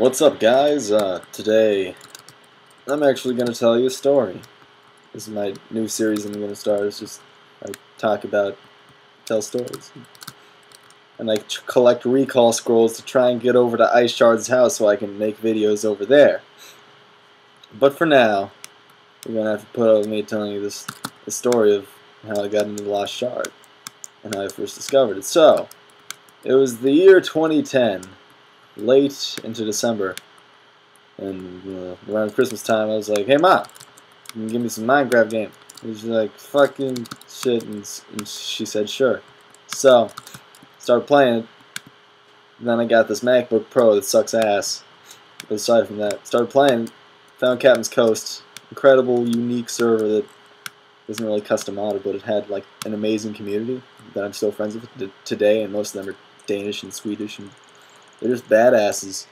What's up, guys? Today I'm actually going to tell you a story. This is my new series I'm going to start. It's just I tell stories, and I collect recall scrolls to try and get over to Ice Shard's house so I can make videos over there. But for now, you're going to have to put up with me telling you the story of how I got into the Lost Shard and how I first discovered it. So, it was the year 2010, late into December. And around Christmas time, I was like, "Hey, Mom, can you give me some Minecraft game?" And she's like, "Fucking shit," and she said, "Sure." So, started playing it. Then I got this MacBook Pro that sucks ass. But aside from that, started playing. Found Captain's Coast, incredible, unique server that isn't really custom modded, but it had like an amazing community that I'm still friends with today, and most of them are Danish and Swedish, and they're just badasses.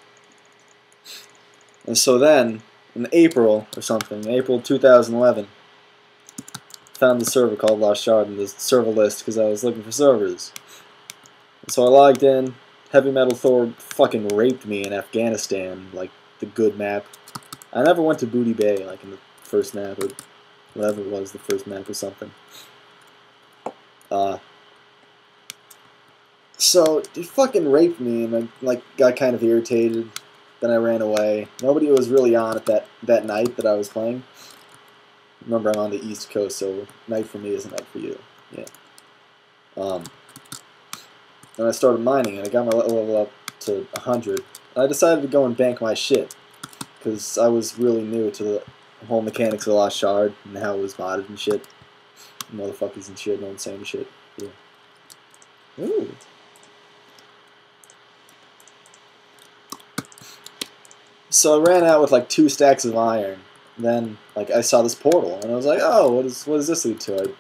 And so then, in April or something, April 2011, found the server called Lost Shard in the server list because I was looking for servers. And so I logged in. Heavy Metal Thor fucking raped me in Afghanistan, like the good map. I never went to Booty Bay, like in the first map, or whatever it was, the first map or something. So he fucking raped me, and I like got kind of irritated. Then I ran away. Nobody was really on at that night that I was playing. Remember, I'm on the East Coast, so night for me isn't night for you. Yeah. Then I started mining, and I got my level up to 100. And I decided to go and bank my shit, because I was really new to the whole mechanics of the Lost Shard and how it was modded and shit. Motherfuckers and shit, no one's saying shit. Yeah. Ooh. So I ran out with like 2 stacks of iron. Then like I saw this portal, and I was like, "Oh, what does this lead to?"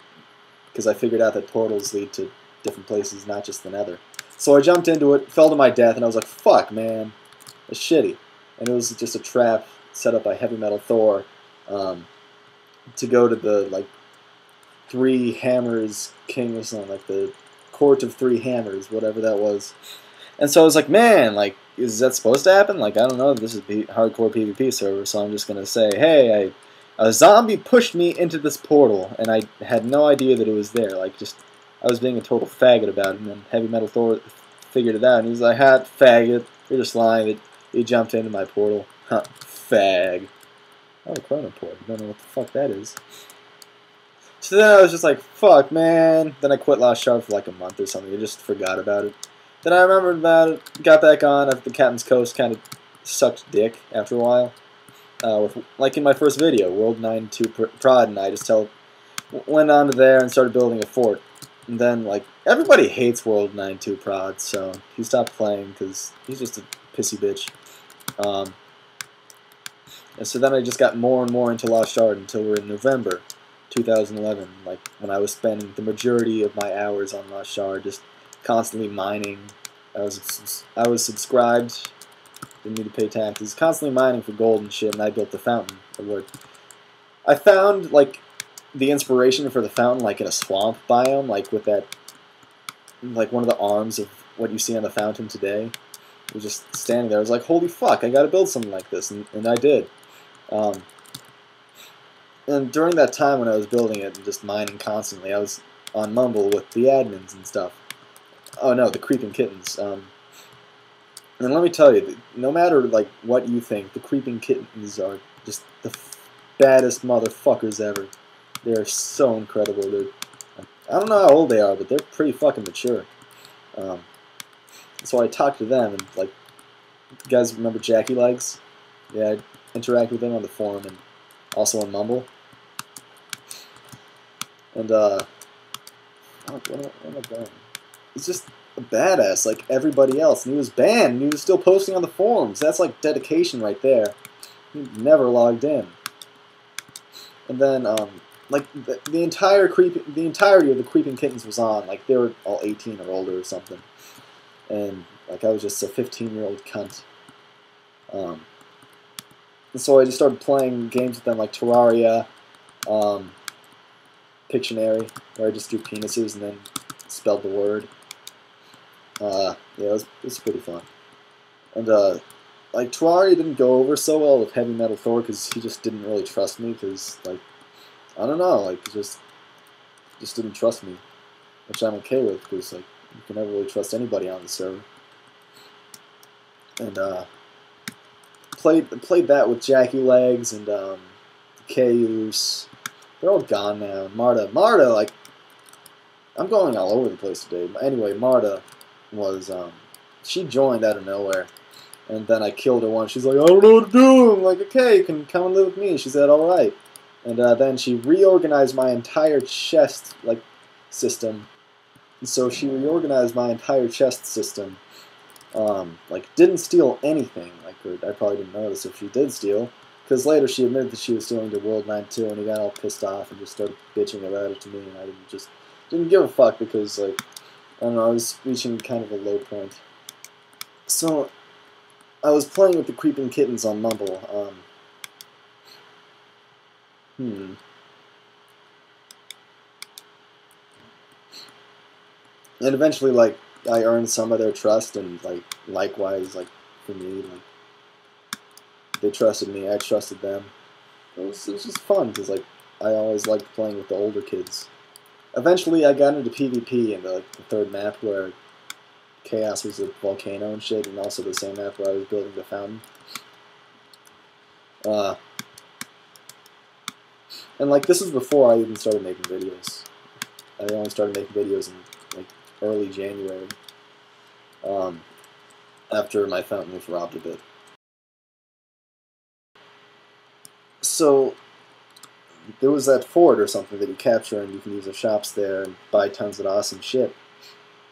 Because I figured out that portals lead to different places, not just the Nether. So I jumped into it, fell to my death, and I was like, "Fuck, man, that's shitty." And it was just a trap set up by Heavy Metal Thor to go to the like 3 Hammers King or something, like the Court of 3 Hammers, whatever that was. And so I was like, man, like, is that supposed to happen? Like, I don't know, this is a hardcore PvP server, so I'm just going to say, hey, a zombie pushed me into this portal, and I had no idea that it was there. Like, just, I was being a total faggot about it, and then Heavy Metal Thor figured it out, and he was like, "Ha, faggot, you're just lying that you jumped into my portal. Huh, fag." Oh, Chronoport, I don't know what the fuck that is. So then I was just like, fuck, man. Then I quit Lost Shard for like a month or something. I just forgot about it. Then I remembered about it, got back on after the Captain's Coast kind of sucked dick after a while. Like in my first video, World 92 Prod and I just went on to there and started building a fort. And then, like, everybody hates World 92 Prod, so he stopped playing because he's just a pissy bitch. And so then I just got more and more into Lost Shard until we're in November 2011, like when I was spending the majority of my hours on Lost Shard, just constantly mining. I was subscribed, didn't need to pay taxes, constantly mining for gold and shit, and I built the fountain. I found like the inspiration for the fountain like in a swamp biome, like with that, like one of the arms of what you see on the fountain today. It was just standing there. I was like, holy fuck, I gotta build something like this, and I did. And during that time when I was building it and just mining constantly, I was on Mumble with the admins and stuff. Oh no, the Creeping Kittens. And let me tell you, no matter like what you think, the Creeping Kittens are just the baddest motherfuckers ever. They're so incredible. I don't know how old they are, but they're pretty fucking mature. So I talked to them, and like, you guys remember Jackie Legs? Yeah, I interact with them on the forum and also on Mumble. And, what am I doing? He's just a badass like everybody else. And he was banned, and he was still posting on the forums. That's like dedication right there. He never logged in. And then, like, the entirety of the Creeping Kittens was on. Like, they were all 18 or older or something. And, like, I was just a 15-year-old cunt. And so I just started playing games with them, like Terraria, Pictionary, where I just drew penises and then spelled the word. Yeah, it was pretty fun. And like, Terraria didn't go over so well with Heavy Metal Thor because he just didn't really trust me because, like, I don't know, like, he just didn't trust me, which I'm okay with because, like, you can never really trust anybody on the server. And, played that with Jackie Legs and, Cayuse. They're all gone now. Marta, like, I'm going all over the place today. But anyway, Marta was, she joined out of nowhere. And then I killed her once. She's like, I don't know what to do. I'm like, okay, you can come and live with me. She said, all right. And then she reorganized my entire chest, like, system. And so she reorganized my entire chest system. Like, didn't steal anything. Like, I probably didn't notice if she did steal. Because later she admitted that she was stealing to World 9 too, and he got all pissed off and just started bitching about it to me, and I didn't give a fuck because, like, I don't know, I was reaching kind of a low point. So, I was playing with the Creeping Kittens on Mumble. And eventually, like, I earned some of their trust, and, like, likewise, like, for me, like, they trusted me, I trusted them. It was just fun, because, like, I always liked playing with the older kids. Eventually, I got into PvP in like, the third map where Chaos was a volcano and shit, and also the same map where I was building the fountain. And, like, this was before I even started making videos. I only started making videos in, like, early January. After my fountain was robbed a bit. So, there was that fort or something that you capture, and you can use the shops there and buy tons of awesome shit.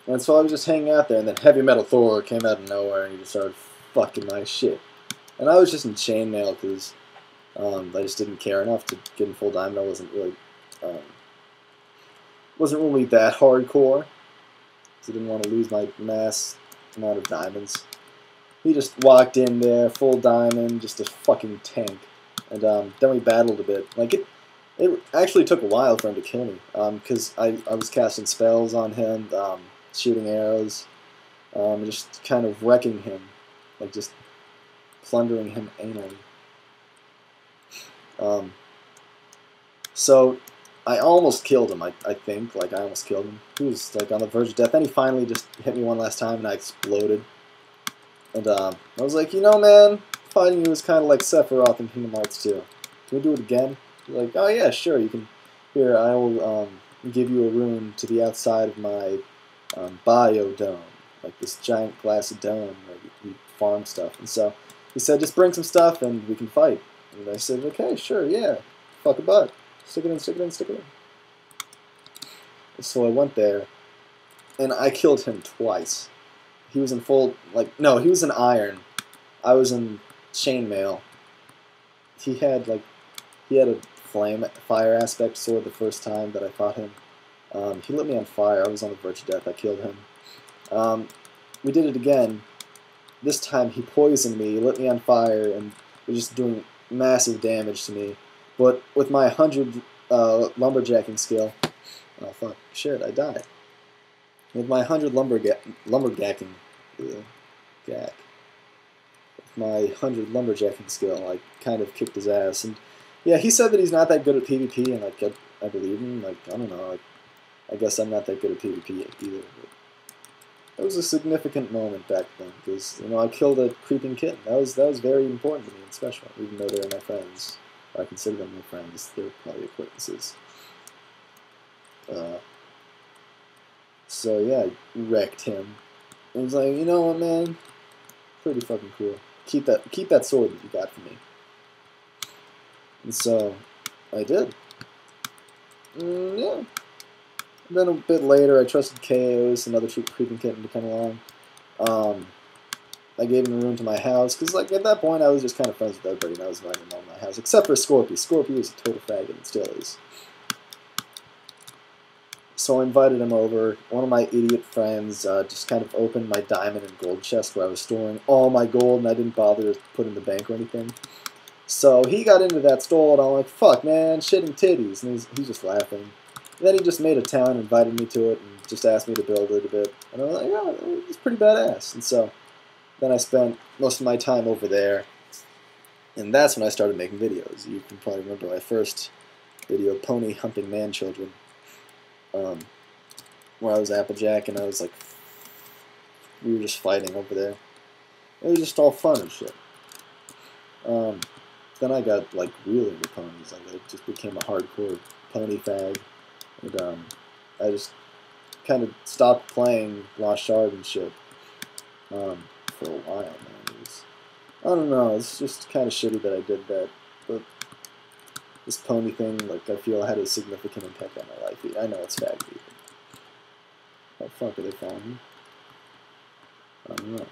And so I was just hanging out there, and then Heavy Metal Thor came out of nowhere, and he just started fucking my shit. And I was just in chainmail because I just didn't care enough to get in full diamond. I wasn't really that hardcore, because I didn't want to lose my mass amount of diamonds. He just walked in there, full diamond, just a fucking tank. And then we battled a bit. Like, it actually took a while for him to kill me, because I was casting spells on him, shooting arrows, just kind of wrecking him, like just plundering him anally. So I almost killed him, I think, like I almost killed him. He was like on the verge of death, and he finally just hit me one last time and I exploded. And I was like, you know, man, fighting you was kind of like Sephiroth in Kingdom Hearts 2. Can we do it again? He's like, oh yeah, sure, you can. Here, I will give you a rune to the outside of my biodome, like this giant glass dome where you farm stuff. And so he said, just bring some stuff and we can fight. And I said, okay, sure, yeah, fuck a butt. Stick it in, stick it in, stick it in. So I went there, and I killed him twice. He was in full, like, no, he was in iron. I was in chainmail. He had a fire aspect sword the first time that I fought him. He lit me on fire. I was on the verge of death. I killed him. We did it again. This time he poisoned me, lit me on fire, and was just doing massive damage to me. But with my 100 lumberjacking skill, oh fuck, shit, I died. With my 100 lumberjacking skill, I kind of kicked his ass. And yeah, he said that he's not that good at PvP, and like I believe him. Like, I don't know, like, I guess I'm not that good at PvP either. But it was a significant moment back then because, you know, I killed a creeping kitten. That was very important to me and special, even though they were my friends. I consider them my friends. They're probably acquaintances. So yeah, I wrecked him. And he was like, you know what, man? Pretty fucking cool. Keep that sword that you got from me. And so I did. Yeah. And then a bit later, I trusted Chaos, another creeping kitten, to come along. I gave him a room to my house, because like at that point I was just kind of friends with everybody, and I was inviting them all to my house, except for Scorpy. Scorpy was a total faggot, and still is. So I invited him over. One of my idiot friends just kind of opened my diamond and gold chest where I was storing all my gold, and I didn't bother to put in the bank or anything. So he got into that, stole it, and I'm like, fuck, man, shit and titties, and he's just laughing. And then he just made a town, invited me to it, and just asked me to build it a bit. And I was like, oh, it's pretty badass. And so then I spent most of my time over there, and that's when I started making videos. You can probably remember my first video, Pony Humping Man Children, where I was Applejack and I was like, we were just fighting over there. It was just all fun and shit. Then I got like real into ponies. Like I just became a hardcore pony fag, and I just kind of stopped playing Lost Shard and shit for a while, man. It was, I don't know. It's just kind of shitty that I did that, but this pony thing, like I feel, had a significant impact on my life. I know it's fag people. How the fuck are they following me? I don't know.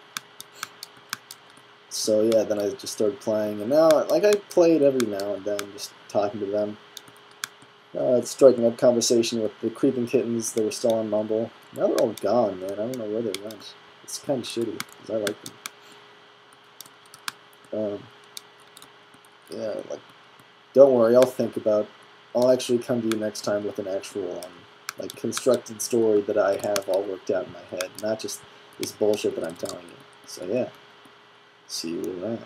So yeah, then I just started playing, and now, like, I played every now and then, just talking to them. Striking up conversation with the creeping kittens that were still on Mumble. Now they're all gone, man. I don't know where they went. It's kind of shitty, because I like them. Yeah, like, don't worry, I'll actually come to you next time with an actual, like, constructed story that I have all worked out in my head, not just this bullshit that I'm telling you. So yeah. See you around.